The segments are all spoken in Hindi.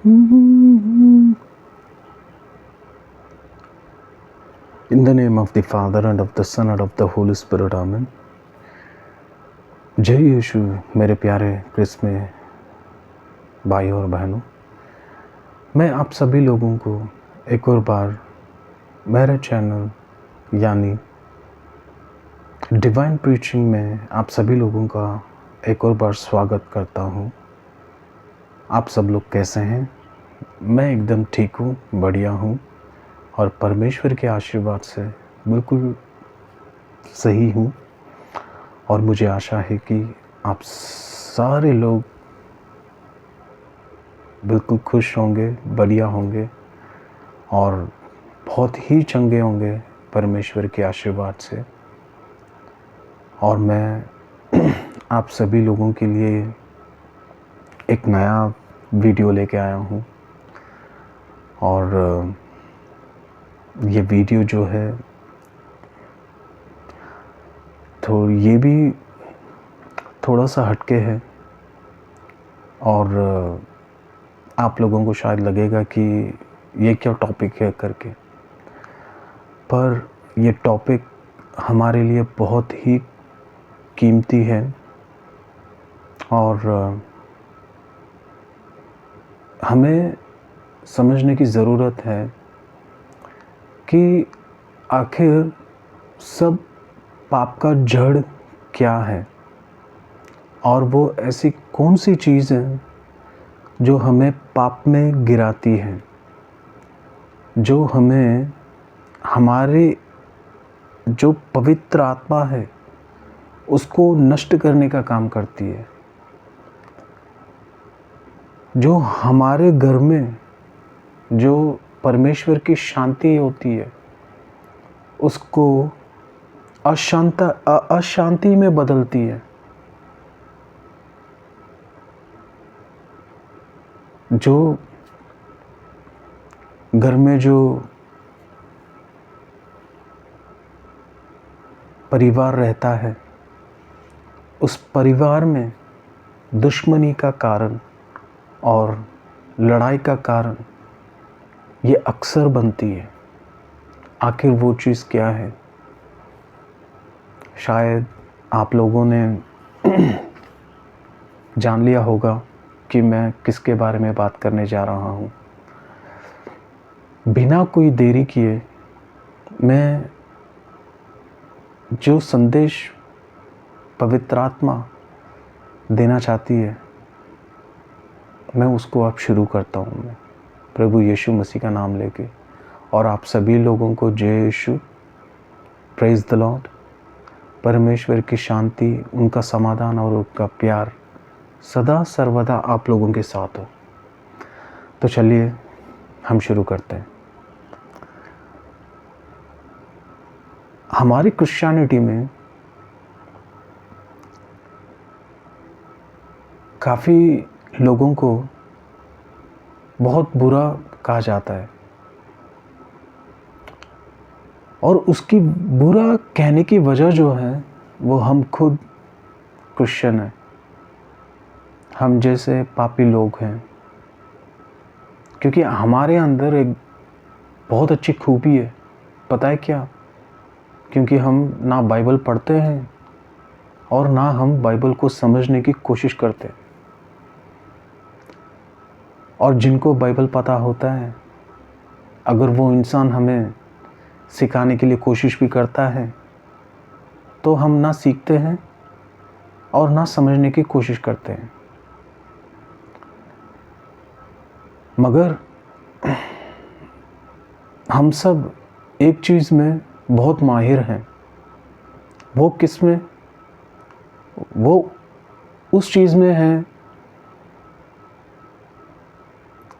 In the name of the Father and of the Son and of the Holy Spirit, Amen. जय यीशु मेरे प्यारे क्रिस में भाई और बहनों, मैं आप सभी लोगों को एक और बार मेरे चैनल यानी डिवाइन प्रीचिंग में आप सभी लोगों का एक और बार स्वागत करता हूँ। आप सब लोग कैसे हैं? मैं एकदम ठीक हूँ, बढ़िया हूँ और परमेश्वर के आशीर्वाद से बिल्कुल सही हूँ। और मुझे आशा है कि आप सारे लोग बिल्कुल खुश होंगे, बढ़िया होंगे और बहुत ही चंगे होंगे परमेश्वर के आशीर्वाद से। और मैं आप सभी लोगों के लिए एक नया वीडियो लेके आया हूँ और ये वीडियो जो है तो ये भी थोड़ा सा हटके है और आप लोगों को शायद लगेगा कि ये क्या टॉपिक है करके, पर ये टॉपिक हमारे लिए बहुत ही कीमती है और हमें समझने की ज़रूरत है कि आखिर सब पाप का जड़ क्या है और वो ऐसी कौन सी चीज़ है जो हमें पाप में गिराती है, जो हमें हमारे जो पवित्र आत्मा है उसको नष्ट करने का काम करती है, जो हमारे घर में जो परमेश्वर की शांति होती है उसको अशांति में बदलती है, जो घर में जो परिवार रहता है उस परिवार में दुश्मनी का कारण और लड़ाई का कारण ये अक्सर बनती है। आखिर वो चीज़ क्या है? शायद आप लोगों ने जान लिया होगा कि मैं किसके बारे में बात करने जा रहा हूँ। बिना कोई देरी किए मैं जो संदेश पवित्र आत्मा देना चाहती है मैं उसको अब शुरू करता हूँ। मैं प्रभु यीशु मसीह का नाम लेके और आप सभी लोगों को जय यीशु, प्रेज़ द लॉर्ड। परमेश्वर की शांति, उनका समाधान और उनका प्यार सदा सर्वदा आप लोगों के साथ हो। तो चलिए हम शुरू करते हैं। हमारी क्रिश्चियनिटी में काफ़ी लोगों को बहुत बुरा कहा जाता है और उसकी बुरा कहने की वजह जो है वो हम खुद क्रिश्चियन हैं, हम जैसे पापी लोग हैं, क्योंकि हमारे अंदर एक बहुत अच्छी खूबी है। पता है क्या? क्योंकि हम ना बाइबल पढ़ते हैं और ना हम बाइबल को समझने की कोशिश करते हैं। और जिनको बाइबल पता होता है, अगर वो इंसान हमें सिखाने के लिए कोशिश भी करता है तो हम ना सीखते हैं और ना समझने की कोशिश करते हैं। मगर हम सब एक चीज़ में बहुत माहिर हैं। वो किस में? वो उस चीज़ में है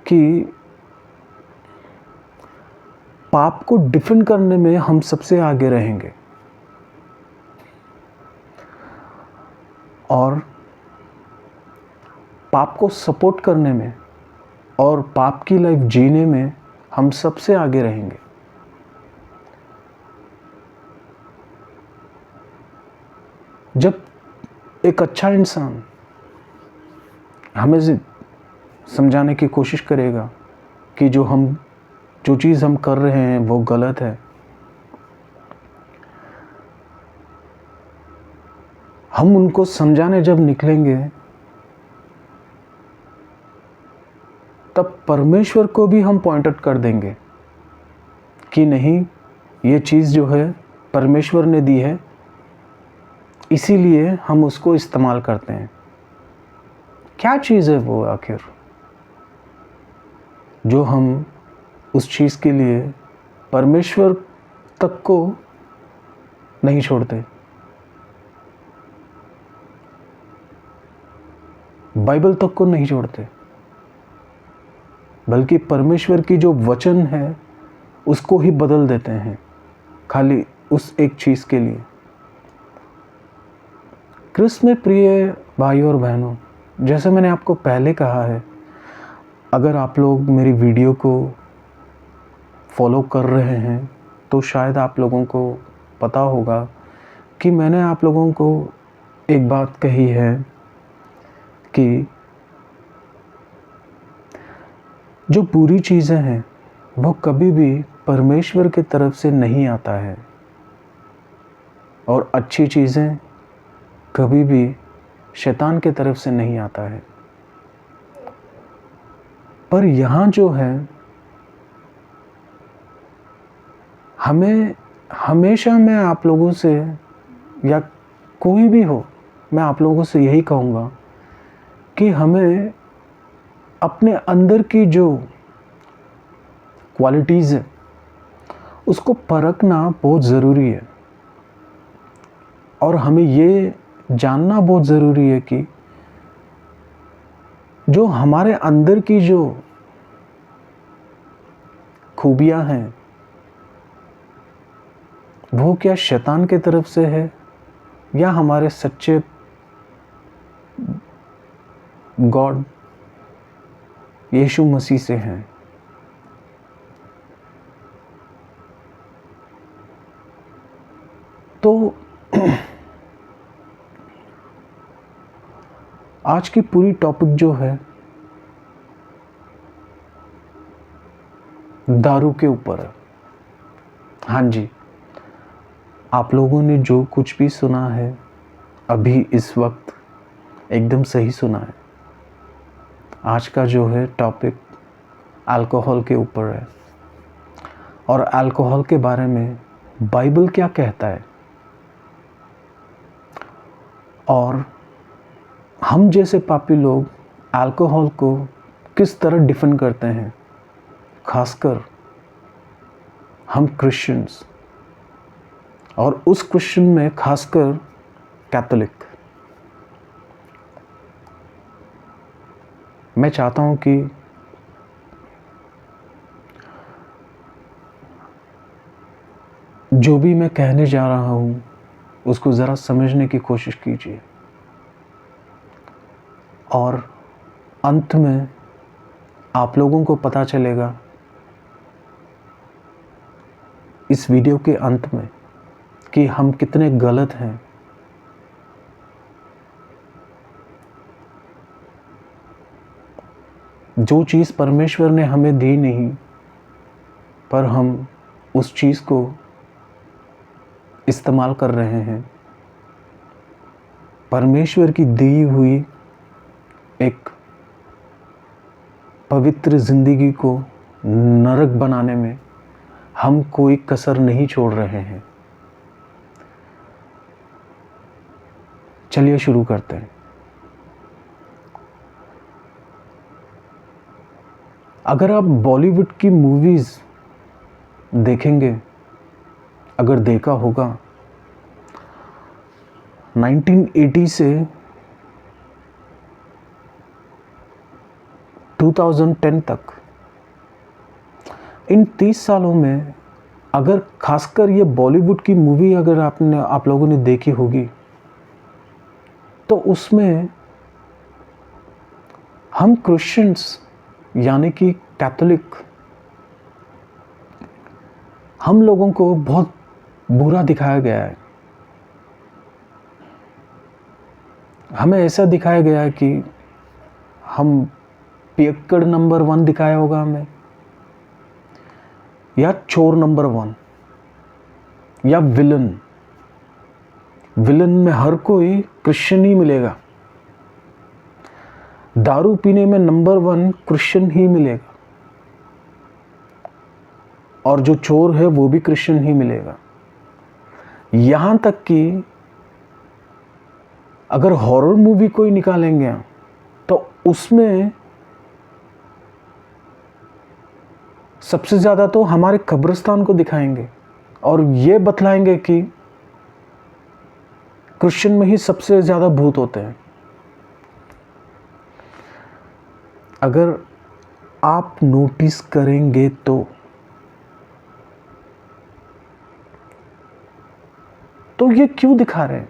कि पाप को डिफेंड करने में हम सबसे आगे रहेंगे और पाप को सपोर्ट करने में और पाप की लाइफ जीने में हम सबसे आगे रहेंगे। जब एक अच्छा इंसान हमें समझाने की कोशिश करेगा कि जो चीज़ हम कर रहे हैं वो गलत है। हम उनको समझाने जब निकलेंगे तब परमेश्वर को भी हम पॉइंट आउट कर देंगे कि नहीं, ये चीज़ जो है परमेश्वर ने दी है, इसीलिए हम उसको इस्तेमाल करते हैं। क्या चीज़ है वो आखिर जो हम उस चीज़ के लिए परमेश्वर तक को नहीं छोड़ते? बाइबल तक को नहीं छोड़ते, बल्कि परमेश्वर की जो वचन है उसको ही बदल देते हैं खाली उस एक चीज़ के लिए। क्रिस्त में प्रिय भाइयों और बहनों, जैसे मैंने आपको पहले कहा है, अगर आप लोग मेरी वीडियो को फॉलो कर रहे हैं तो शायद आप लोगों को पता होगा कि मैंने आप लोगों को एक बात कही है कि जो बुरी चीज़ें हैं वो कभी भी परमेश्वर की तरफ से नहीं आता है, और अच्छी चीज़ें कभी भी शैतान की तरफ से नहीं आता है। पर यहाँ जो है, हमें हमेशा, मैं आप लोगों से या कोई भी हो, मैं आप लोगों से यही कहूँगा कि हमें अपने अंदर की जो क्वालिटीज़ है उसको परखना बहुत ज़रूरी है, और हमें ये जानना बहुत ज़रूरी है कि जो हमारे अंदर की जो खूबियाँ हैं वो क्या शैतान की तरफ से है या हमारे सच्चे गॉड यीशु मसीह से हैं। तो आज की पूरी टॉपिक जो है दारू के ऊपर है। हाँ जी, आप लोगों ने जो कुछ भी सुना है अभी इस वक्त एकदम सही सुना है। आज का जो है टॉपिक अल्कोहल के ऊपर है, और अल्कोहल के बारे में बाइबल क्या कहता है, और हम जैसे पापी लोग अल्कोहल को किस तरह डिफाइन करते हैं, खासकर हम क्रिश्चियंस, और उस क्रिश्चियन में खासकर कैथोलिक। मैं चाहता हूं कि जो भी मैं कहने जा रहा हूं उसको ज़रा समझने की कोशिश कीजिए, और अंत में आप लोगों को पता चलेगा इस वीडियो के अंत में कि हम कितने गलत हैं। जो चीज़ परमेश्वर ने हमें दी नहीं, पर हम उस चीज़ को इस्तेमाल कर रहे हैं परमेश्वर की दी हुई एक पवित्र ज़िंदगी को नरक बनाने में हम कोई कसर नहीं छोड़ रहे हैं। चलिए शुरू करते हैं। अगर आप बॉलीवुड की मूवीज़ देखेंगे, अगर देखा होगा, 1980 से 2010 तक, इन 30 सालों में अगर खासकर ये बॉलीवुड की मूवी अगर आप लोगों ने देखी होगी, तो उसमें हम क्रिश्चियंस यानी कि कैथोलिक, हम लोगों को बहुत बुरा दिखाया गया है। हमें ऐसा दिखाया गया है कि हम पियक्कड़ नंबर 1 दिखाया होगा हमें, या चोर नंबर 1, या विलन। विलन में हर कोई क्रिश्चियन ही मिलेगा। दारू पीने में नंबर 1 क्रिश्चियन ही मिलेगा, और जो चोर है वो भी क्रिश्चियन ही मिलेगा। यहां तक कि अगर हॉरर मूवी कोई निकालेंगे तो उसमें सबसे ज़्यादा तो हमारे कब्रिस्तान को दिखाएंगे और ये बतलाएंगे कि क्रिश्चियन में ही सबसे ज़्यादा भूत होते हैं। अगर आप नोटिस करेंगे तो ये क्यों दिखा रहे हैं?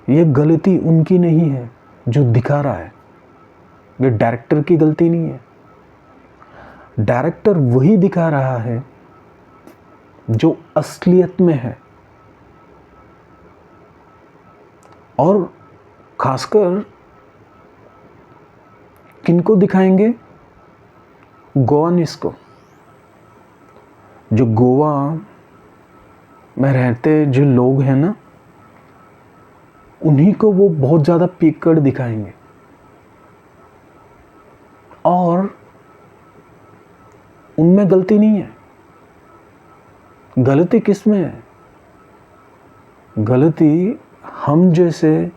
ये गलती उनकी नहीं है जो दिखा रहा है, ये डायरेक्टर की गलती नहीं है। डायरेक्टर वही दिखा रहा है जो असलियत में है। और खासकर किनको दिखाएंगे? गोवानिस को। जो गोवा में रहते जो लोग हैं ना, उन्हीं को वो बहुत ज़्यादा पियक्कड़ दिखाएंगे। और उनमें गलती नहीं है। गलती किस में है? गलती हम जैसे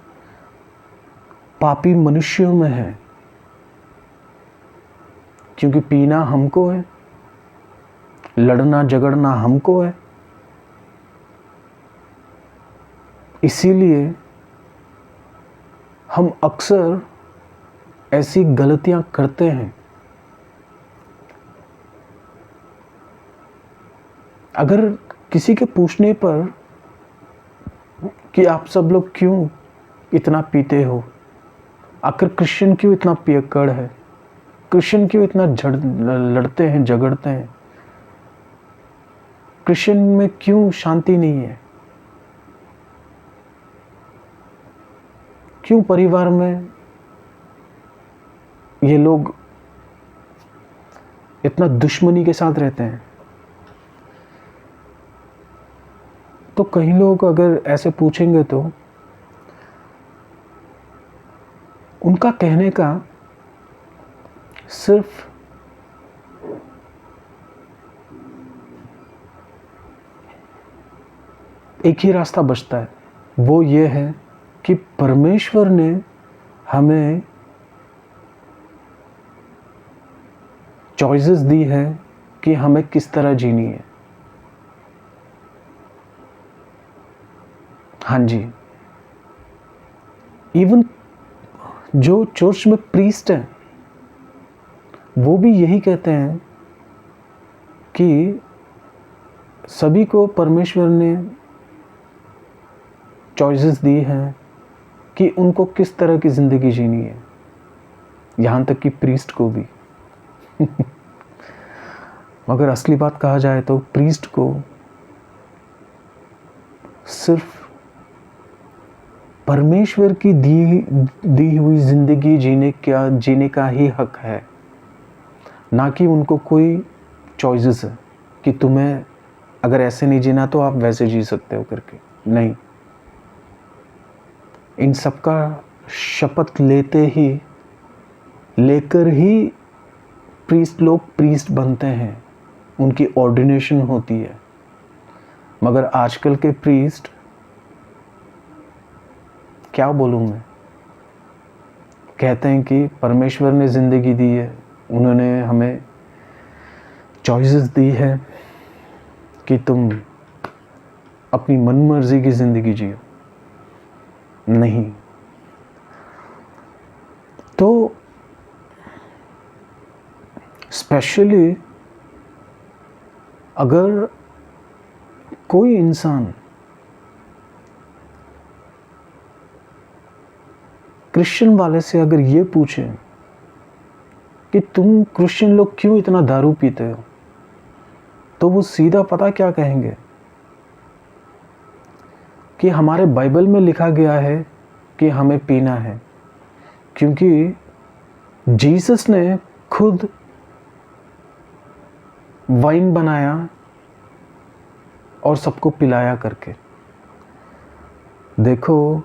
पापी मनुष्यों में है, क्योंकि पीना हमको है, लड़ना झगड़ना हमको है। इसीलिए हम अक्सर ऐसी गलतियां करते हैं। अगर किसी के पूछने पर कि आप सब लोग क्यों इतना पीते हो, आखिर क्रिश्चियन क्यों इतना पियक्कड़ है, क्रिश्चियन क्यों इतना लड़ते हैं झगड़ते हैं, क्रिश्चियन में क्यों शांति नहीं है, क्यों परिवार में ये लोग इतना दुश्मनी के साथ रहते हैं, तो कई लोग अगर ऐसे पूछेंगे तो उनका कहने का सिर्फ एक ही रास्ता बचता है। वो ये है कि परमेश्वर ने हमें चॉइसेस दी है कि हमें किस तरह जीनी है। हाँ जी, इवन जो चर्च में प्रीस्ट हैं वो भी यही कहते हैं कि सभी को परमेश्वर ने चॉइसेस दी हैं कि उनको किस तरह की ज़िंदगी जीनी है, यहाँ तक कि प्रीस्ट को भी। मगर असली बात कहा जाए तो प्रीस्ट को सिर्फ परमेश्वर की दी हुई ज़िंदगी जीने का ही हक है, ना कि उनको कोई चॉइसेस है कि तुम्हें अगर ऐसे नहीं जीना तो आप वैसे जी सकते हो करके। नहीं, इन सब का शपथ लेकर ही प्रीस्ट लोग प्रीस्ट बनते हैं, उनकी ऑर्डिनेशन होती है। मगर आजकल के प्रीस्ट, क्या बोलूँ मैं, कहते हैं कि परमेश्वर ने ज़िंदगी दी है, उन्होंने हमें चॉइसेस दी है कि तुम अपनी मनमर्जी की ज़िंदगी जियो। नहीं, तो स्पेशली अगर कोई इंसान क्रिश्चियन वाले से अगर ये पूछे कि तुम क्रिश्चियन लोग क्यों इतना दारू पीते हो, तो वो सीधा पता क्या कहेंगे कि हमारे बाइबल में लिखा गया है कि हमें पीना है, क्योंकि जीसस ने खुद वाइन बनाया और सबको पिलाया करके। देखो,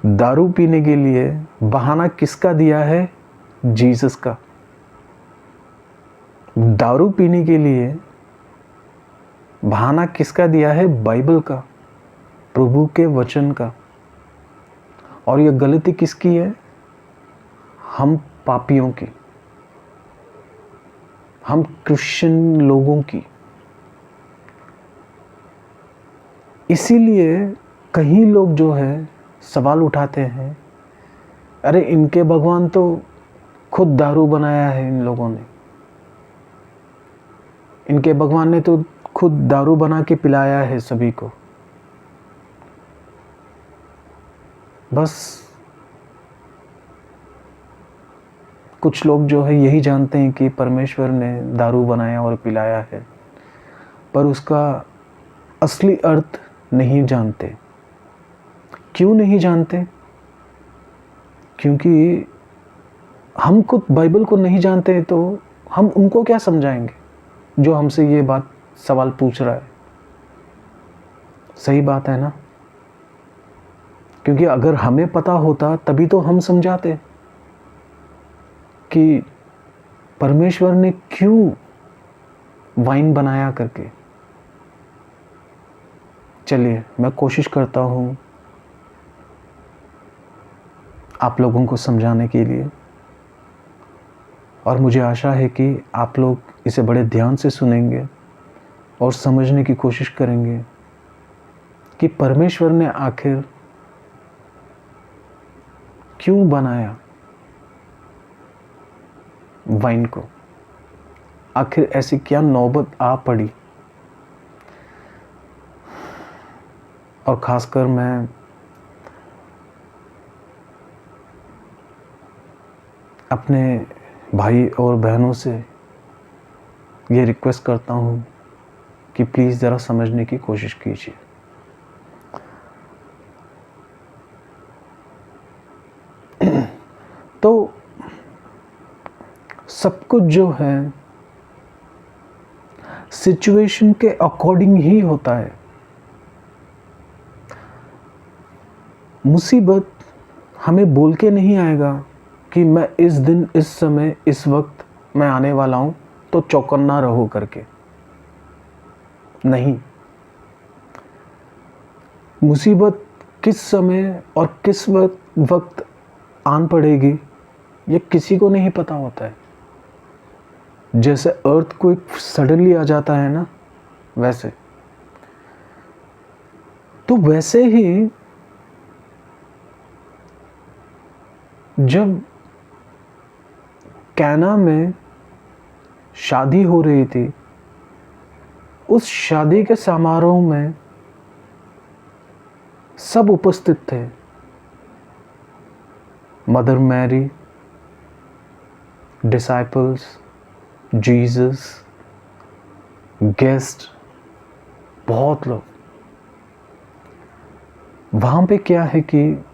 दारू पीने के लिए बहाना किसका दिया है? जीसस का। दारू पीने के लिए बहाना किसका दिया है? बाइबल का, प्रभु के वचन का। और यह गलती किसकी है? हम पापियों की, हम क्रिश्चियन लोगों की। इसीलिए कई लोग जो है सवाल उठाते हैं, अरे इनके भगवान तो खुद दारू बनाया है, इन लोगों ने, इनके भगवान ने तो खुद दारू बना के पिलाया है सभी को। बस कुछ लोग जो है यही जानते हैं कि परमेश्वर ने दारू बनाया और पिलाया है, पर उसका असली अर्थ नहीं जानते। क्यों नहीं जानते? क्योंकि हम खुद बाइबल को नहीं जानते, तो हम उनको क्या समझाएंगे जो हमसे ये बात सवाल पूछ रहा है। सही बात है ना? क्योंकि अगर हमें पता होता तभी तो हम समझाते कि परमेश्वर ने क्यों वाइन बनाया करके। चलिए, मैं कोशिश करता हूँ आप लोगों को समझाने के लिए, और मुझे आशा है कि आप लोग इसे बड़े ध्यान से सुनेंगे और समझने की कोशिश करेंगे कि परमेश्वर ने आखिर क्यों बनाया वाइन को। आखिर ऐसी क्या नौबत आ पड़ी। और खासकर मैं अपने भाई और बहनों से ये रिक्वेस्ट करता हूँ कि प्लीज़ ज़रा समझने की कोशिश कीजिए। तो सब कुछ जो है सिचुएशन के अकॉर्डिंग ही होता है। मुसीबत हमें बोल के नहीं आएगा कि मैं इस दिन, इस समय, इस वक्त मैं आने वाला हूं, तो चौकन्ना रहो करके। नहीं, मुसीबत किस समय और किस वक्त आन पड़ेगी ये किसी को नहीं पता होता है। जैसे अर्थक्वेक सडनली आ जाता है ना, वैसे तो वैसे ही जब कैना में शादी हो रही थी, उस शादी के समारोह में सब उपस्थित थे। Mother Mary, disciples, Jesus, guest, बहुत लोग। वहां पे क्या है कि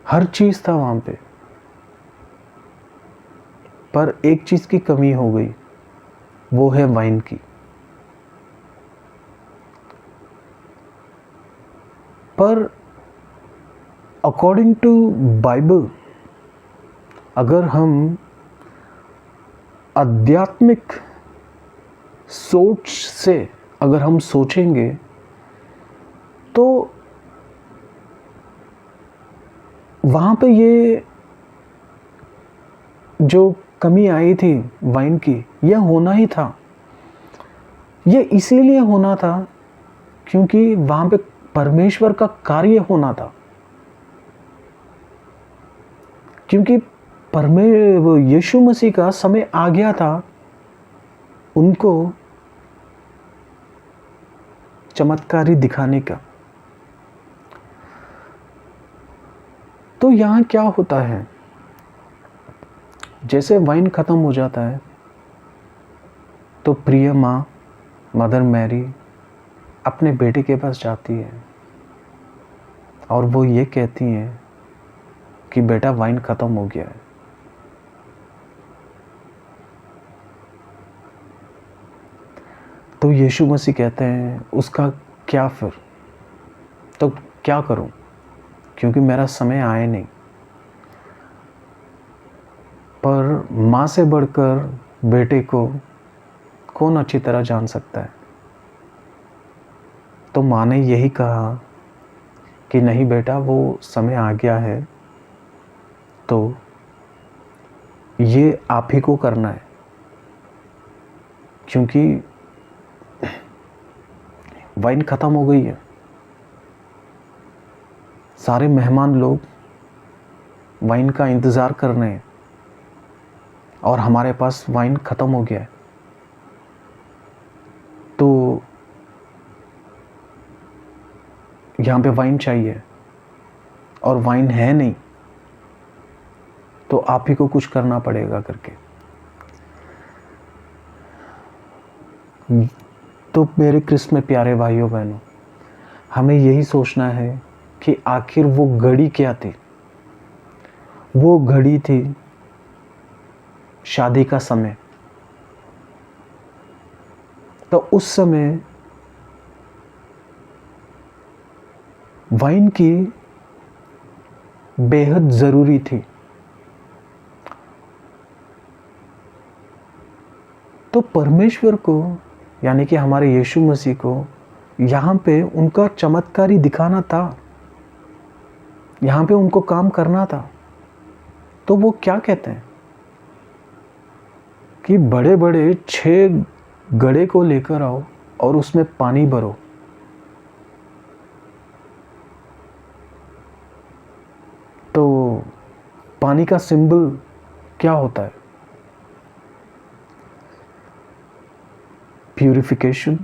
हर चीज था वहां पे, पर एक चीज की कमी हो गई, वो है वाइन की। पर अकॉर्डिंग टू बाइबल, अगर हम आध्यात्मिक सोच से अगर हम सोचेंगे तो वहाँ पे ये जो कमी आई थी वाइन की, यह होना ही था। ये इसीलिए होना था क्योंकि वहाँ पे परमेश्वर का कार्य होना था। क्योंकि यीशु मसीह का समय आ गया था उनको चमत्कारी दिखाने का। तो यहाँ क्या होता है, जैसे वाइन खत्म हो जाता है तो प्रिय माँ मदर मैरी अपने बेटे के पास जाती है और वो ये कहती हैं कि बेटा वाइन ख़त्म हो गया है। तो यीशु मसीह कहते हैं उसका क्या फिर, तो क्या करूं, क्योंकि मेरा समय आया नहीं। पर माँ से बढ़कर बेटे को कौन अच्छी तरह जान सकता है। तो माँ ने यही कहा कि नहीं बेटा, वो समय आ गया है, तो ये आप ही को करना है, क्योंकि वाइन ख़त्म हो गई है। सारे मेहमान लोग वाइन का इंतज़ार कर रहे हैं और हमारे पास वाइन ख़त्म हो गया है। तो यहाँ पे वाइन चाहिए और वाइन है नहीं, तो आप ही को कुछ करना पड़ेगा करके। तो मेरे क्रिस्त में प्यारे भाइयों बहनों, हमें यही सोचना है कि आखिर वो घड़ी क्या थी। वो घड़ी थी शादी का समय। तो उस समय वाइन की बेहद ज़रूरी थी। तो परमेश्वर को, यानी कि हमारे यीशु मसीह को यहाँ पे उनका चमत्कारी दिखाना था, यहाँ पे उनको काम करना था। तो वो क्या कहते हैं कि बड़े बड़े 6 घड़े को लेकर आओ और उसमें पानी भरो। तो पानी का सिंबल क्या होता है? Purification,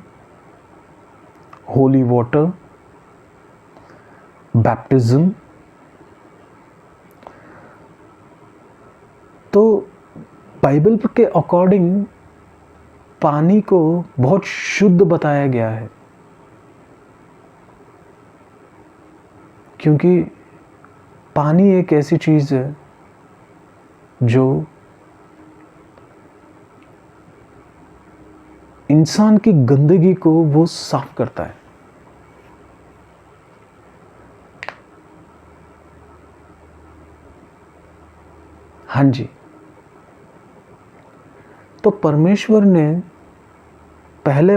holy water, baptism. तो बाइबल के अकॉर्डिंग पानी को बहुत शुद्ध बताया गया है, क्योंकि पानी एक ऐसी चीज़ है जो इंसान की गंदगी को वो साफ करता है। हाँ जी। तो परमेश्वर ने पहले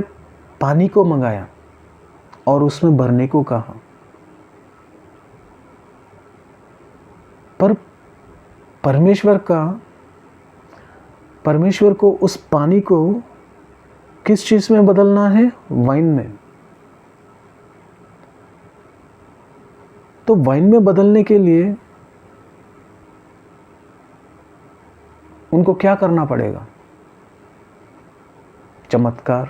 पानी को मंगाया और उसमें भरने को कहा, पर परमेश्वर को उस पानी को किस चीज़ में बदलना है? वाइन में। तो वाइन में बदलने के लिए उनको क्या करना पड़ेगा? चमत्कार।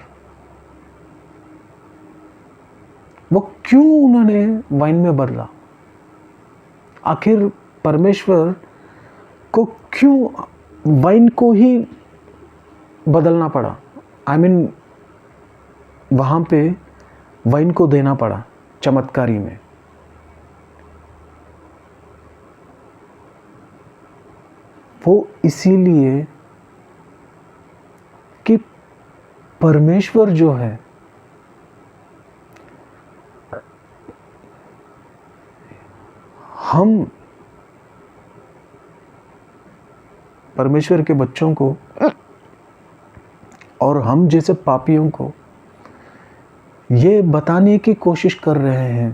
वो क्यों उन्होंने वाइन में बदला? आखिर परमेश्वर को क्यों वाइन को ही बदलना पड़ा? वहाँ पे वाइन को देना पड़ा चमत्कारी में। वो इसीलिए कि परमेश्वर जो है हम परमेश्वर के बच्चों को और हम जैसे पापियों को ये बताने की कोशिश कर रहे हैं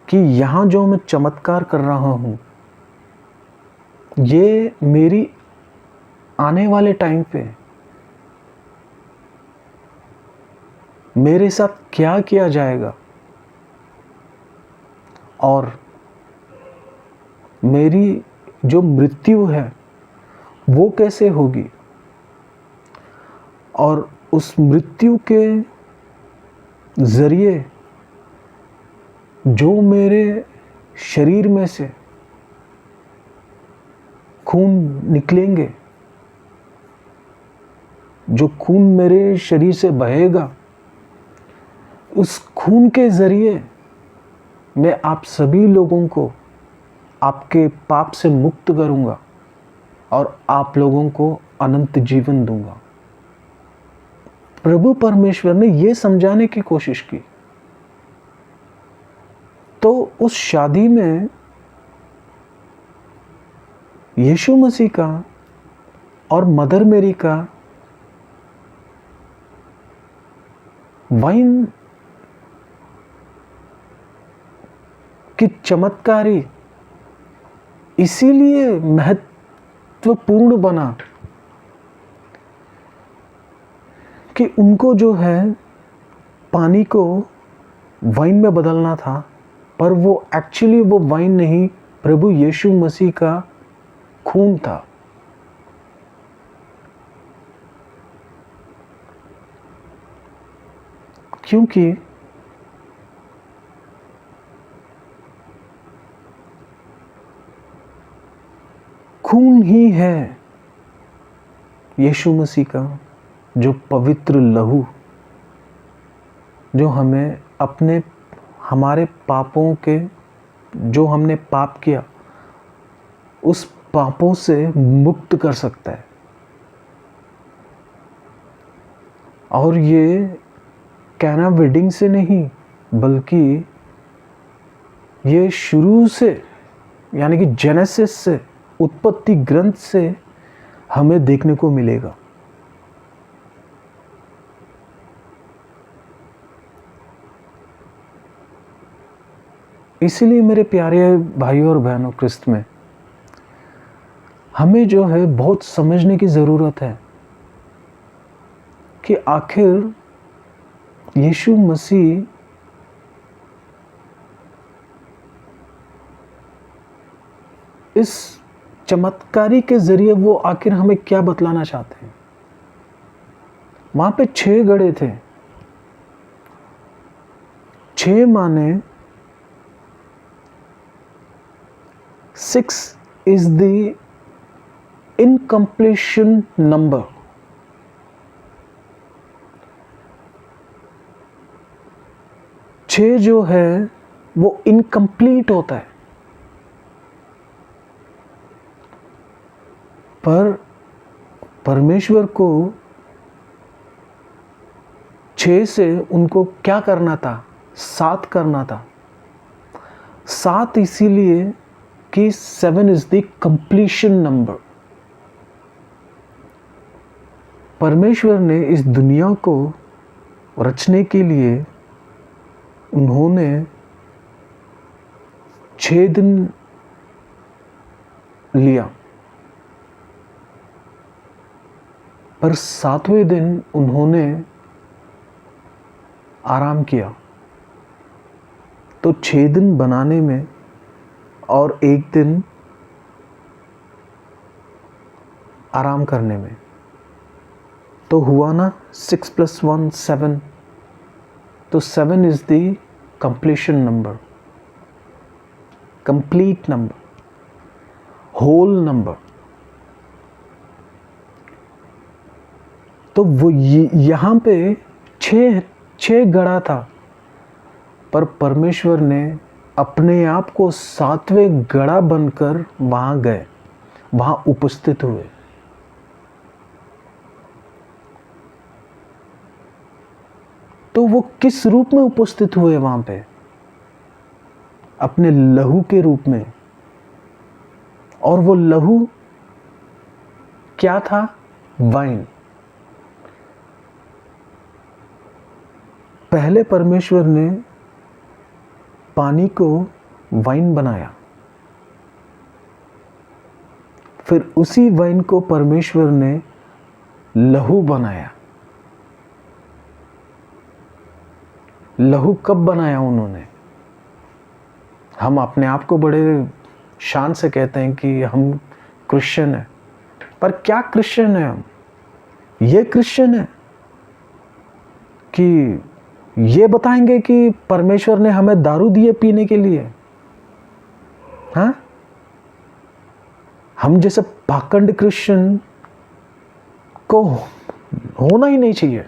कि यहाँ जो मैं चमत्कार कर रहा हूँ, ये मेरी आने वाले टाइम पे मेरे साथ क्या किया जाएगा और मेरी जो मृत्यु है वो कैसे होगी, और उस मृत्यु के ज़रिए जो मेरे शरीर में से खून निकलेंगे, जो खून मेरे शरीर से बहेगा, उस खून के ज़रिए मैं आप सभी लोगों को आपके पाप से मुक्त करूंगा और आप लोगों को अनंत जीवन दूंगा। प्रभु परमेश्वर ने यह समझाने की कोशिश की। तो उस शादी में यीशु मसीह का और मदर मेरी का वाइन की चमत्कारी इसीलिए महत्वपूर्ण बना कि उनको जो है पानी को वाइन में बदलना था, पर वो एक्चुअली वो वाइन नहीं, प्रभु यीशु मसीह का खून था। क्योंकि खून ही है यीशु मसीह का जो पवित्र लहू, जो हमें अपने हमारे पापों के, जो हमने पाप किया उस पापों से मुक्त कर सकता है। और ये कैना वेडिंग से नहीं, बल्कि ये शुरू से यानी कि जेनेसिस से, उत्पत्ति ग्रंथ से हमें देखने को मिलेगा। इसलिए मेरे प्यारे भाइयों और बहनों क्रिस्त में, हमें जो है बहुत समझने की ज़रूरत है कि आखिर यीशु मसीह इस चमत्कारी के ज़रिए वो आखिर हमें क्या बतलाना चाहते हैं। वहाँ पे 6 घड़े थे। 6 माने 6 is the incompletion number। छः जो है वो इनकम्प्लीट होता है, पर परमेश्वर को 6 से उनको क्या करना था, 7 करना था। 7 इसीलिए कि 7 इज द कंप्लीशन नंबर। परमेश्वर ने इस दुनिया को रचने के लिए उन्होंने 6 दिन लिया, पर 7वें दिन उन्होंने आराम किया। तो 6 दिन बनाने में और 1 दिन आराम करने में, तो हुआ ना 6 + 1 7। तो 7 is the completion number, complete number, whole number. तो वो यहाँ पे 6 गड़ा था, पर परमेश्वर ने अपने आप को 7वें गड़ा बनकर वहाँ गए, वहाँ उपस्थित हुए। तो वो किस रूप में उपस्थित हुए वहाँ पे? अपने लहू के रूप में। और वो लहू क्या था? वाइन। पहले परमेश्वर ने पानी को वाइन बनाया, फिर उसी वाइन को परमेश्वर ने लहू बनाया। लहू कब बनाया उन्होंने? हम अपने आप को बड़े शान से कहते हैं कि हम क्रिश्चियन हैं, पर क्या क्रिश्चियन है हम? ये क्रिश्चियन है कि ये बताएंगे कि परमेश्वर ने हमें दारू दिए पीने के लिए? हाँ, हम जैसे पाखंड क्रिश्चियन को होना ही नहीं चाहिए,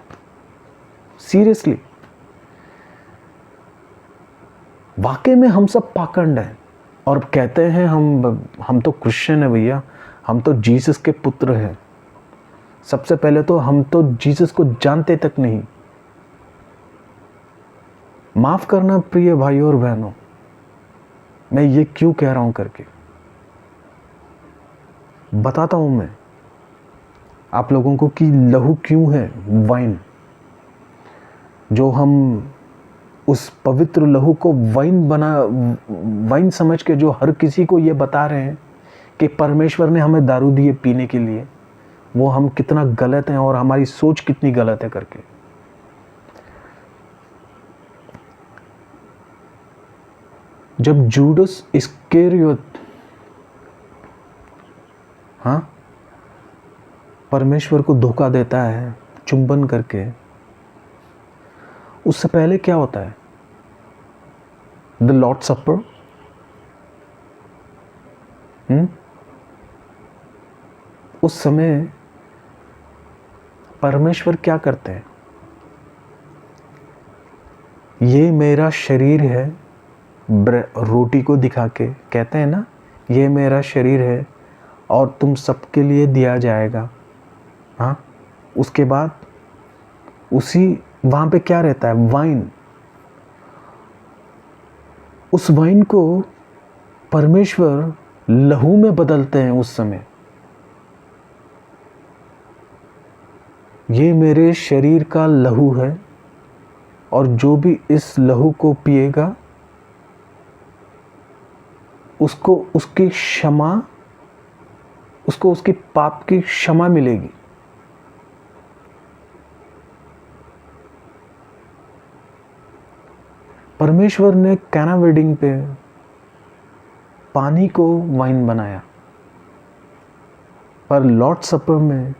सीरियसली। वाकई में हम सब पाखंड हैं और कहते हैं हम तो क्रिश्चियन है भैया, हम तो जीसस के पुत्र हैं। सबसे पहले तो हम तो जीसस को जानते तक नहीं। माफ करना प्रिय भाइयों और बहनों, मैं ये क्यों कह रहा हूं करके बताता हूं मैं आप लोगों को कि लहू क्यों है वाइन। जो हम उस पवित्र लहू को वाइन समझ के जो हर किसी को ये बता रहे हैं कि परमेश्वर ने हमें दारू दी है पीने के लिए, वो हम कितना गलत हैं और हमारी सोच कितनी गलत है करके। जब जूडस इस्करियोत परमेश्वर को धोखा देता है चुंबन करके, उससे पहले क्या होता है? द लॉर्ड सपर। उस समय परमेश्वर क्या करते हैं? ये मेरा शरीर है, रोटी को दिखा के कहते हैं ना, ये मेरा शरीर है और तुम सबके लिए दिया जाएगा। उसके बाद वहां पे क्या रहता है? वाइन। उस वाइन को परमेश्वर लहू में बदलते हैं उस समय। ये मेरे शरीर का लहू है और जो भी इस लहू को पिएगा उसको उसकी पाप की क्षमा मिलेगी। परमेश्वर ने कैना वेडिंग पे पानी को वाइन बनाया, पर लॉर्ड सपर में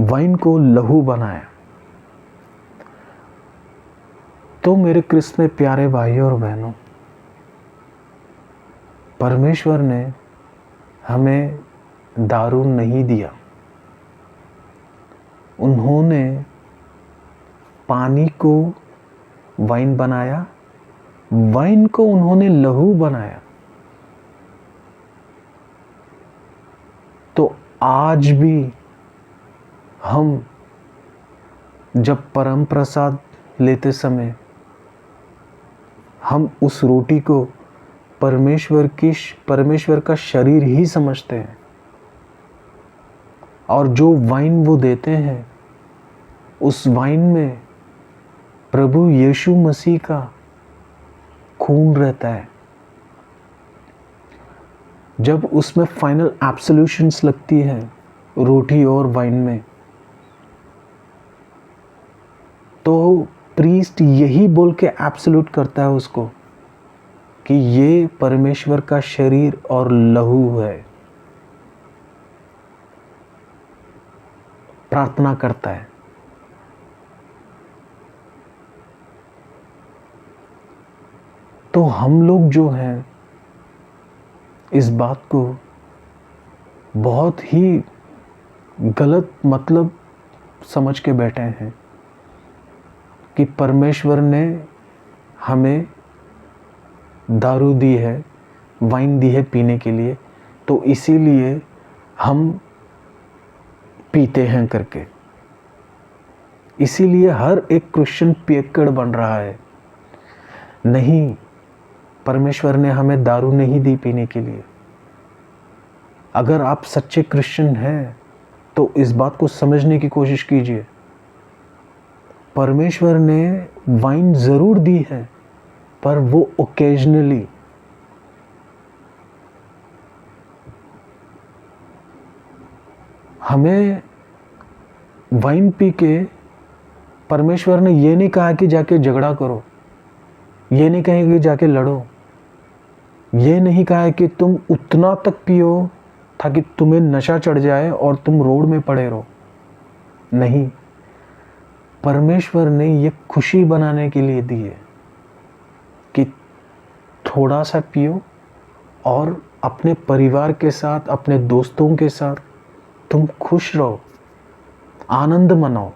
वाइन को लहू बनाया। तो मेरे क्रिस्त में प्यारे भाइयों और बहनों, परमेश्वर ने हमें दारू नहीं दिया, उन्होंने पानी को वाइन बनाया, वाइन को उन्होंने लहू बनाया। तो आज भी हम जब परम प्रसाद लेते समय हम उस रोटी को परमेश्वर का शरीर ही समझते हैं, और जो वाइन वो देते हैं उस वाइन में प्रभु यीशु मसीह का खून रहता है। जब उसमें फाइनल एब्सोल्यूशंस लगती है रोटी और वाइन में, तो प्रीस्ट यही बोल के एब्सोल्यूट करता है उसको कि ये परमेश्वर का शरीर और लहू है। प्रार्थना करता है। तो हम लोग जो हैं इस बात को बहुत ही गलत मतलब समझ के बैठे हैं कि परमेश्वर ने हमें दारू दी है, वाइन दी है पीने के लिए, तो इसीलिए हम पीते हैं करके। इसीलिए हर एक क्रिश्चियन पियक्कड़ बन रहा है। नहीं, परमेश्वर ने हमें दारू नहीं दी पीने के लिए। अगर आप सच्चे क्रिश्चियन हैं तो इस बात को समझने की कोशिश कीजिए। परमेश्वर ने वाइन ज़रूर दी है, पर वो ओकेजनली। हमें वाइन पी के परमेश्वर ने ये नहीं कहा कि जाके झगड़ा करो, ये नहीं कहा कि जाके लड़ो, ये नहीं कहा कि तुम उतना तक पियो ताकि तुम्हें नशा चढ़ जाए और तुम रोड में पड़े रहो। नहीं, परमेश्वर ने ये खुशी बनाने के लिए दी है कि थोड़ा सा पियो और अपने परिवार के साथ, अपने दोस्तों के साथ तुम खुश रहो, आनंद मनाओ।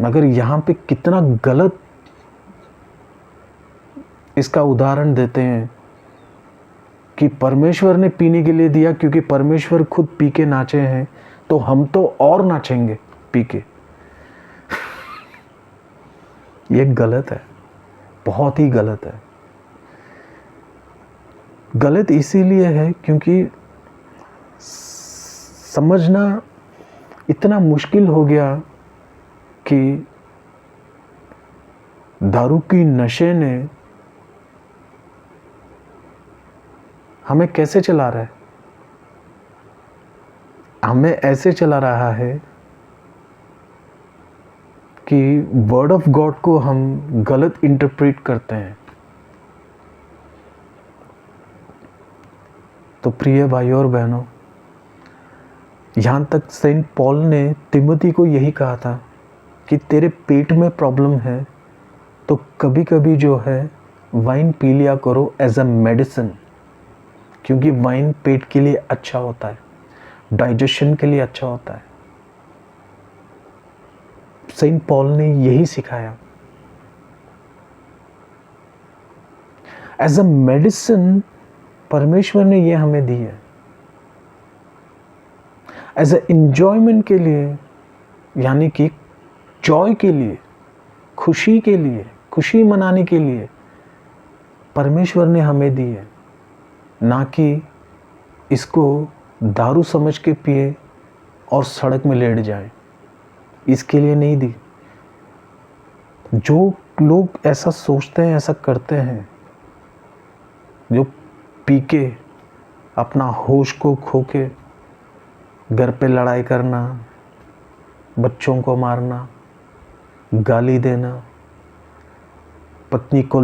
मगर यहाँ पे कितना गलत इसका उदाहरण देते हैं कि परमेश्वर ने पीने के लिए दिया क्योंकि परमेश्वर खुद पी के नाचे हैं, तो हम तो और नाचेंगे पी के। ये गलत है, बहुत ही गलत है। गलत इसीलिए है क्योंकि समझना इतना मुश्किल हो गया कि दारू की नशे ने हमें कैसे चला रहा है। हमें ऐसे चला रहा है कि वर्ड ऑफ गॉड को हम गलत इंटरप्रेट करते हैं। तो प्रिय भाइयों और बहनों, यहाँ तक सेंट पॉल ने तिमोथी को यही कहा था कि तेरे पेट में प्रॉब्लम है तो कभी कभी जो है वाइन पी लिया करो एज अ मेडिसिन, क्योंकि वाइन पेट के लिए अच्छा होता है, डाइजेशन के लिए अच्छा होता है। सेंट पॉल ने यही सिखाया। एज अ मेडिसिन परमेश्वर ने ये हमें दी है। एज अ एंजॉयमेंट के लिए, यानी कि जॉय के लिए, खुशी के लिए, खुशी मनाने के लिए परमेश्वर ने हमें दी है, ना कि इसको दारू समझ के पिए और सड़क में लेट जाए। इसके लिए नहीं दी। जो लोग ऐसा सोचते हैं, ऐसा करते हैं, जो पी के अपना होश को खो के घर पे लड़ाई करना, बच्चों को मारना, गाली देना, पत्नी को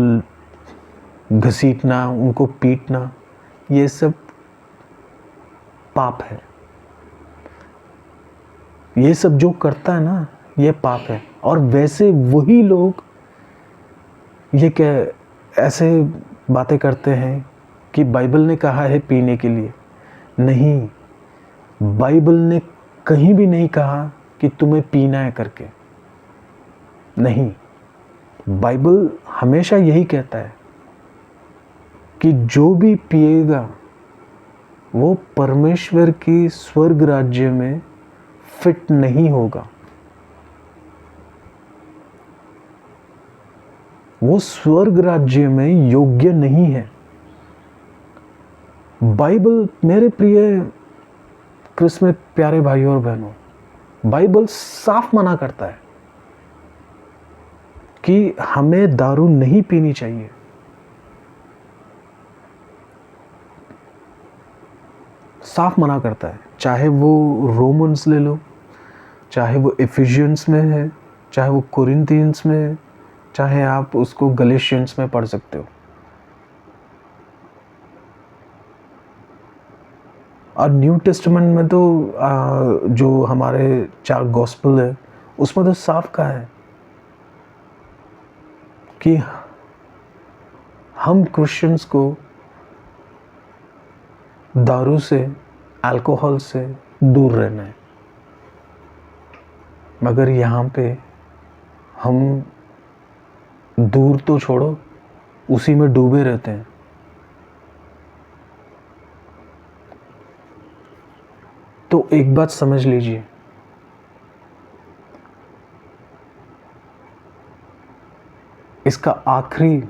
घसीटना, उनको पीटना, ये सब पाप है। ये सब जो करता है ना, ये पाप है। और वैसे वही लोग ये क्या ऐसे बातें करते हैं कि बाइबल ने कहा है पीने के लिए। नहीं, बाइबल ने कहीं भी नहीं कहा कि तुम्हें पीना है करके। नहीं, बाइबल हमेशा यही कहता है कि जो भी पिएगा वो परमेश्वर की स्वर्ग राज्य में फिट नहीं होगा, वो स्वर्ग राज्य में योग्य नहीं है। बाइबल, मेरे प्रिय क्रिस्त में प्यारे भाइयों और बहनों, बाइबल साफ मना करता है कि हमें दारू नहीं पीनी चाहिए। साफ मना करता है। चाहे वो रोमन्स ले लो, चाहे वो एफिशियंस में है, चाहे वो कोरिंथियंस में है, चाहे आप उसको गलेशियंस में पढ़ सकते हो। और न्यू टेस्टामेंट में तो जो हमारे 4 गॉस्पेल है उसमें तो साफ कहा है कि हम क्रिश्चियंस को दारू से, अल्कोहल से दूर रहना है। मगर यहाँ पे हम दूर तो छोड़ो, उसी में डूबे रहते हैं। तो एक बात समझ लीजिए, इसका आखिरी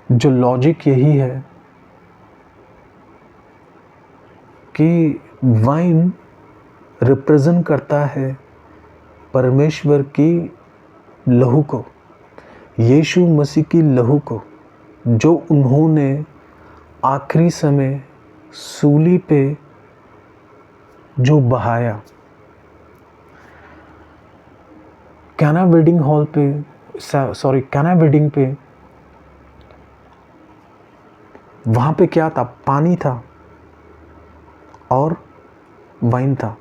जो लॉजिक यही है कि वाइन रिप्रेजेंट करता है परमेश्वर की लहू को, यीशु मसीह की लहू को, जो उन्होंने आखिरी समय सूली पे जो बहाया। कैना वेडिंग हॉल पे, कैना वेडिंग पे, वहाँ पे क्या था? पानी था और वाइन था।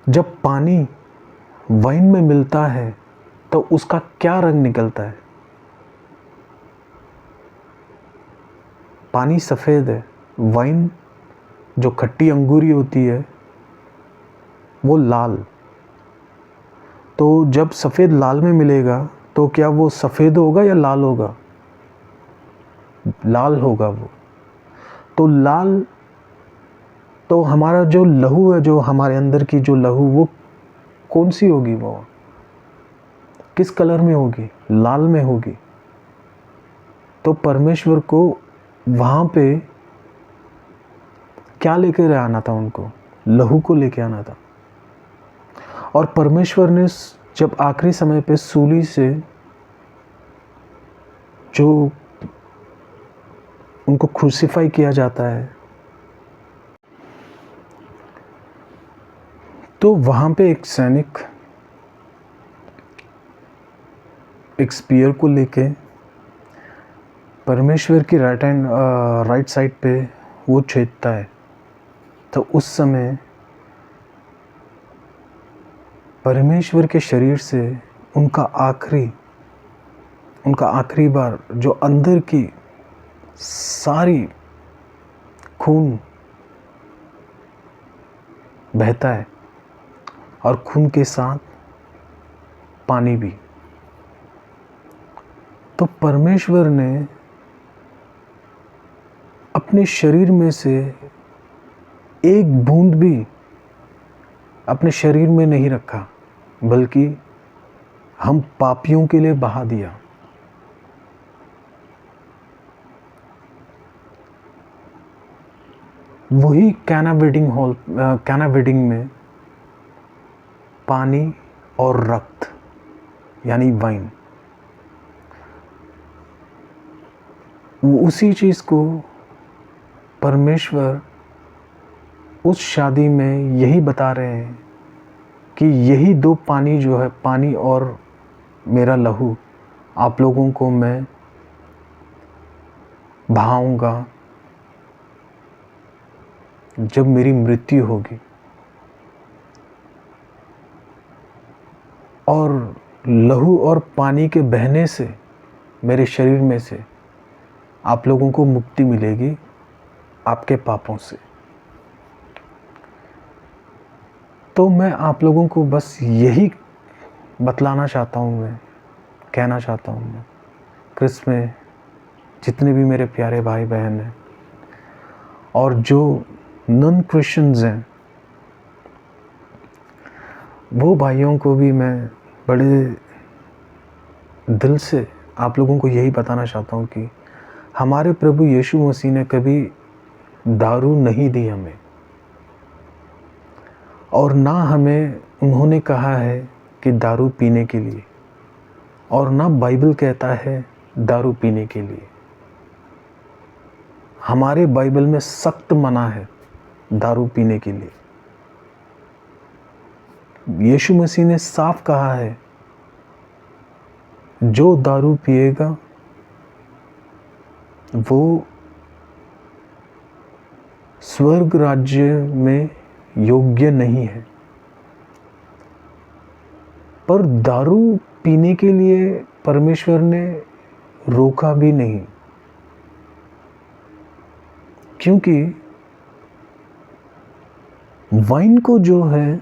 जब पानी वाइन में मिलता है तो उसका क्या रंग निकलता है? पानी सफ़ेद है, वाइन जो खट्टी अंगूरी होती है वो लाल, तो जब सफ़ेद लाल में मिलेगा तो क्या वो सफ़ेद होगा या लाल होगा? लाल होगा वो। तो लाल, तो हमारा जो लहू है, जो हमारे अंदर की जो लहू, वो कौन सी होगी? वो किस कलर में होगी? लाल में होगी। तो परमेश्वर को वहाँ पे क्या लेकर आना था? उनको लहू को लेके आना था। और परमेश्वर ने जब आखिरी समय पे सूली से जो उनको क्रूसिफाई किया जाता है, तो वहाँ पे एक सैनिक एक स्पीयर को लेके परमेश्वर की राइट साइड पे वो छेदता है। तो उस समय परमेश्वर के शरीर से उनका आखिरी बार जो अंदर की सारी खून बहता है, और खून के साथ पानी भी। तो परमेश्वर ने अपने शरीर में से एक बूंद भी अपने शरीर में नहीं रखा, बल्कि हम पापियों के लिए बहा दिया। वही कैना वेडिंग में पानी और रक्त यानी वाइन, उसी चीज़ को परमेश्वर उस शादी में यही बता रहे हैं कि यही दो पानी जो है, पानी और मेरा लहू, आप लोगों को मैं बहाऊंगा जब मेरी मृत्यु होगी। और लहू और पानी के बहने से मेरे शरीर में से आप लोगों को मुक्ति मिलेगी आपके पापों से। तो मैं आप लोगों को बस यही बतलाना चाहता हूँ, मैं कहना चाहता हूँ, मैं क्रिस्त में जितने भी मेरे प्यारे भाई बहन हैं और जो नॉन क्रिश्चियंस हैं, वो भाइयों को भी मैं बड़े दिल से आप लोगों को यही बताना चाहता हूँ कि हमारे प्रभु यीशु मसीह ने कभी दारू नहीं दी हमें, और ना हमें उन्होंने कहा है कि दारू पीने के लिए, और ना बाइबल कहता है दारू पीने के लिए। हमारे बाइबल में सख्त मना है दारू पीने के लिए। यीशु मसीह ने साफ कहा है, जो दारू पिएगा वो स्वर्ग राज्य में योग्य नहीं है। पर दारू पीने के लिए परमेश्वर ने रोका भी नहीं, क्योंकि वाइन को जो है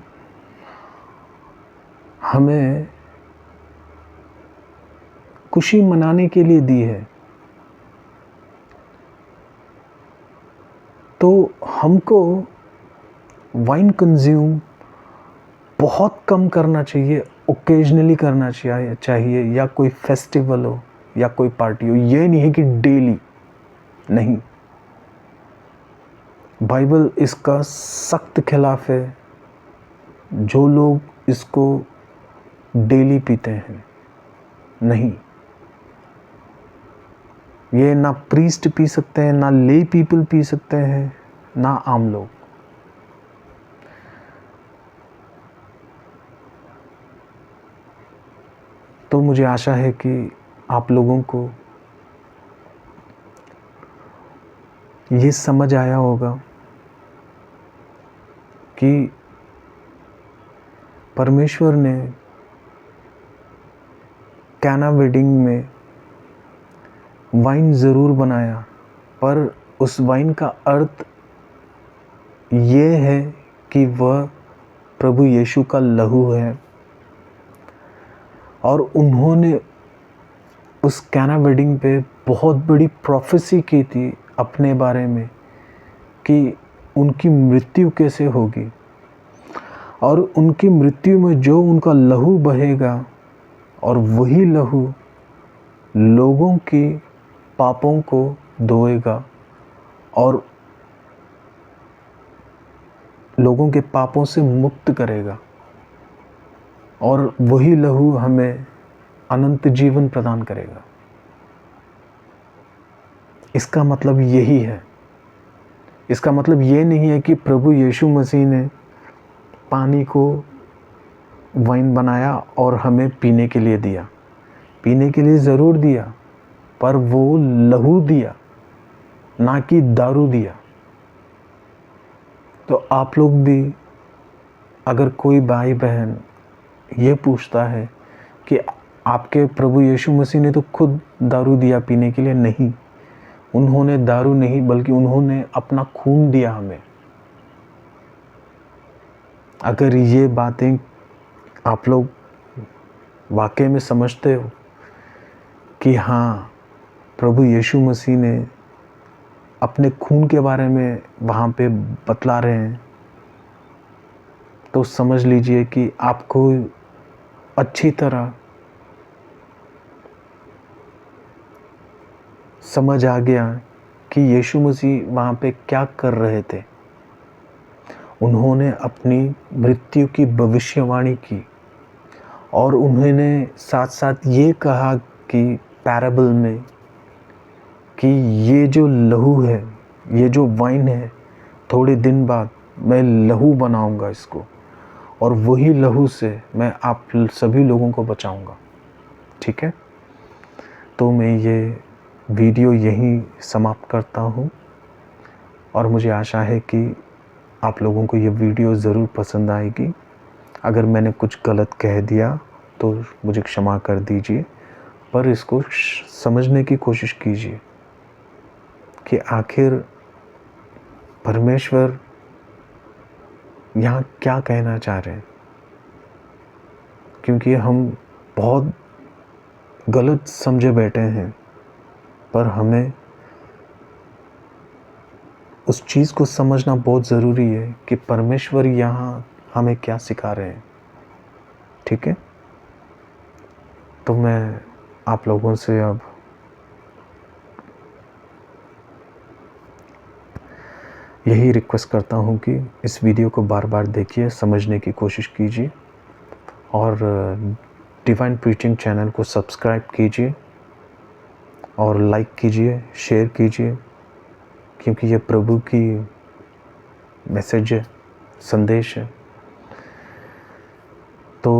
हमें खुशी मनाने के लिए दी है। तो हमको वाइन कंज्यूम बहुत कम करना चाहिए, ओकेजनली करना चाहिए, या कोई फेस्टिवल हो या कोई पार्टी हो। ये नहीं है कि डेली, नहीं। बाइबल इसका सख्त खिलाफ है जो लोग इसको डेली पीते हैं। नहीं, ये ना प्रीस्ट पी सकते हैं, ना ले पीपल पी सकते हैं, ना आम लोग। तो मुझे आशा है कि आप लोगों को ये समझ आया होगा कि परमेश्वर ने कैना वेडिंग में वाइन ज़रूर बनाया, पर उस वाइन का अर्थ ये है कि वह प्रभु यीशु का लहू है। और उन्होंने उस कैना वेडिंग पे बहुत बड़ी प्रोफेसी की थी अपने बारे में कि उनकी मृत्यु कैसे होगी, और उनकी मृत्यु में जो उनका लहू बहेगा और वही लहू लोगों के पापों को धोएगा और लोगों के पापों से मुक्त करेगा, और वही लहू हमें अनंत जीवन प्रदान करेगा। इसका मतलब यही है। इसका मतलब ये नहीं है कि प्रभु यीशु मसीह ने पानी को वाइन बनाया और हमें पीने के लिए दिया। पीने के लिए ज़रूर दिया, पर वो लहू दिया, ना कि दारू दिया। तो आप लोग भी, अगर कोई भाई बहन ये पूछता है कि आपके प्रभु यीशु मसीह ने तो खुद दारू दिया पीने के लिए, नहीं, उन्होंने दारू नहीं बल्कि उन्होंने अपना खून दिया हमें। अगर ये बातें आप लोग वाकई में समझते हो कि हाँ, प्रभु यीशु मसीह ने अपने खून के बारे में वहाँ पे बतला रहे हैं, तो समझ लीजिए कि आपको अच्छी तरह समझ आ गया कि यीशु मसीह वहाँ पे क्या कर रहे थे। उन्होंने अपनी मृत्यु की भविष्यवाणी की, और उन्होंने साथ साथ ये कहा कि पैराबल में कि ये जो लहू है, ये जो वाइन है, थोड़े दिन बाद मैं लहू बनाऊंगा इसको, और वही लहू से मैं आप सभी लोगों को बचाऊंगा। ठीक है, तो मैं ये वीडियो यहीं समाप्त करता हूँ, और मुझे आशा है कि आप लोगों को ये वीडियो ज़रूर पसंद आएगी। अगर मैंने कुछ गलत कह दिया तो मुझे क्षमा कर दीजिए, पर इसको समझने की कोशिश कीजिए कि आखिर परमेश्वर यहाँ क्या कहना चाह रहे हैं, क्योंकि हम बहुत गलत समझे बैठे हैं। पर हमें उस चीज़ को समझना बहुत ज़रूरी है कि परमेश्वर यहाँ हमें क्या सिखा रहे हैं। ठीक है, तो मैं आप लोगों से अब यही रिक्वेस्ट करता हूँ कि इस वीडियो को बार बार देखिए, समझने की कोशिश कीजिए, और डिवाइन प्रीचिंग चैनल को सब्सक्राइब कीजिए और लाइक कीजिए, शेयर कीजिए, क्योंकि ये प्रभु की मैसेज है, संदेश है। तो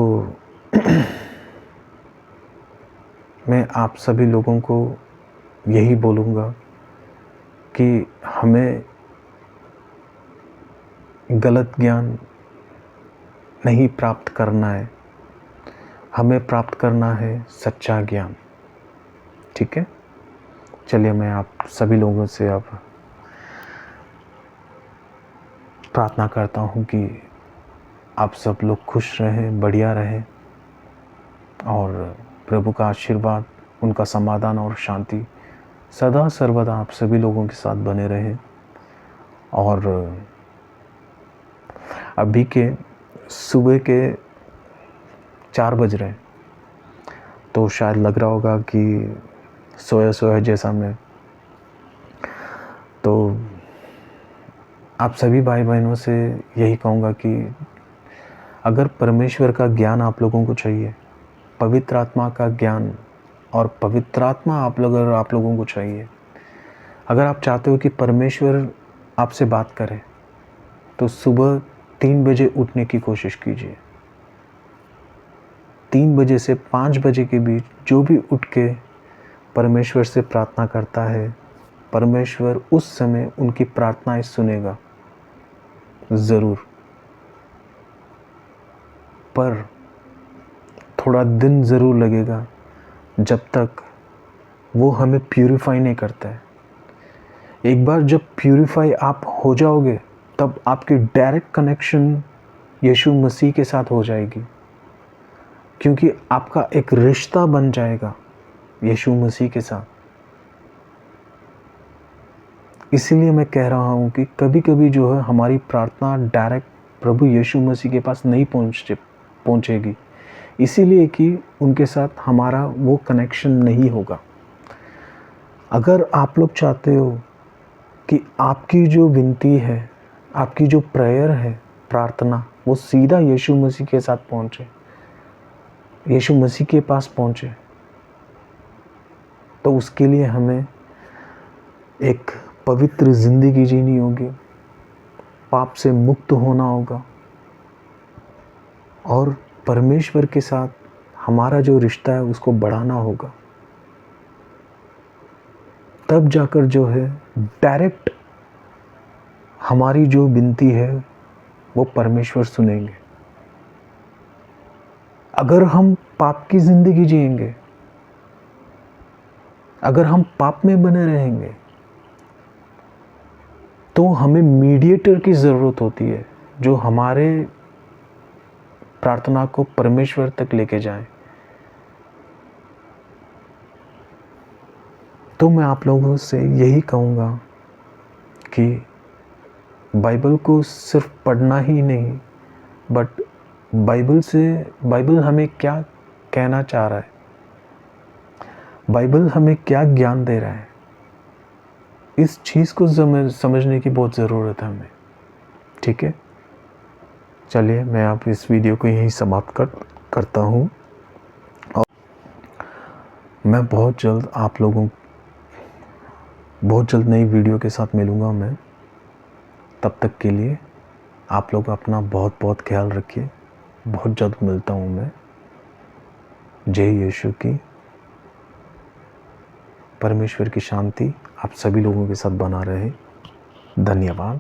मैं आप सभी लोगों को यही बोलूँगा कि हमें गलत ज्ञान नहीं प्राप्त करना है, हमें प्राप्त करना है सच्चा ज्ञान। ठीक है, चलिए मैं आप सभी लोगों से अब प्रार्थना करता हूँ कि आप सब लोग खुश रहें, बढ़िया रहें, और प्रभु का आशीर्वाद, उनका समाधान और शांति सदा सर्वदा आप सभी लोगों के साथ बने रहे। और अभी के सुबह के 4 बज रहे हैं, तो शायद लग रहा होगा कि सोया सोया जैसा मैं, तो आप सभी भाई बहनों से यही कहूँगा कि अगर परमेश्वर का ज्ञान आप लोगों को चाहिए, पवित्र आत्मा का ज्ञान और पवित्र आत्मा अगर आप लोगों को चाहिए, अगर आप चाहते हो कि परमेश्वर आपसे बात करे, तो सुबह 3 बजे उठने की कोशिश कीजिए। 3 बजे से 5 बजे के बीच जो भी उठ के परमेश्वर से प्रार्थना करता है, परमेश्वर उस समय उनकी प्रार्थनाएं सुनेगा ज़रूर। पर थोड़ा दिन ज़रूर लगेगा जब तक वो हमें प्यूरिफाई नहीं करता है। एक बार जब प्यूरिफाई आप हो जाओगे, तब आपकी डायरेक्ट कनेक्शन यीशु मसीह के साथ हो जाएगी, क्योंकि आपका एक रिश्ता बन जाएगा यीशु मसीह के साथ। इसीलिए मैं कह रहा हूँ कि कभी कभी जो है हमारी प्रार्थना डायरेक्ट प्रभु यीशु मसीह के पास नहीं पहुँचेगी, इसीलिए कि उनके साथ हमारा वो कनेक्शन नहीं होगा। अगर आप लोग चाहते हो कि आपकी जो विनती है, आपकी जो प्रेयर है, प्रार्थना, वो सीधा यीशु मसीह के साथ पहुँचे, यीशु मसीह के पास पहुँचे, तो उसके लिए हमें एक पवित्र ज़िंदगी जीनी होगी, पाप से मुक्त होना होगा और परमेश्वर के साथ हमारा जो रिश्ता है उसको बढ़ाना होगा। तब जाकर जो है डायरेक्ट हमारी जो विनती है वो परमेश्वर सुनेंगे। अगर हम पाप की ज़िंदगी जिएंगे, अगर हम पाप में बने रहेंगे, तो हमें मीडिएटर की ज़रूरत होती है जो हमारे प्रार्थना को परमेश्वर तक लेके जाए। तो मैं आप लोगों से यही कहूँगा कि बाइबल को सिर्फ पढ़ना ही नहीं, बट बाइबल हमें क्या कहना चाह रहा है, बाइबल हमें क्या ज्ञान दे रहा है, इस चीज़ को समझने की बहुत ज़रूरत है हमें। ठीक है, चलिए मैं आप इस वीडियो को यहीं समाप्त करता हूँ और मैं बहुत जल्द नई वीडियो के साथ मिलूँगा मैं। तब तक के लिए आप लोग अपना बहुत बहुत ख्याल रखिए। बहुत जल्द मिलता हूँ मैं। जय यीशु की। परमेश्वर की शांति आप सभी लोगों के साथ बना रहे। धन्यवाद।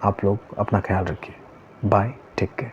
आप लोग अपना ख्याल रखिए। Bye, take care.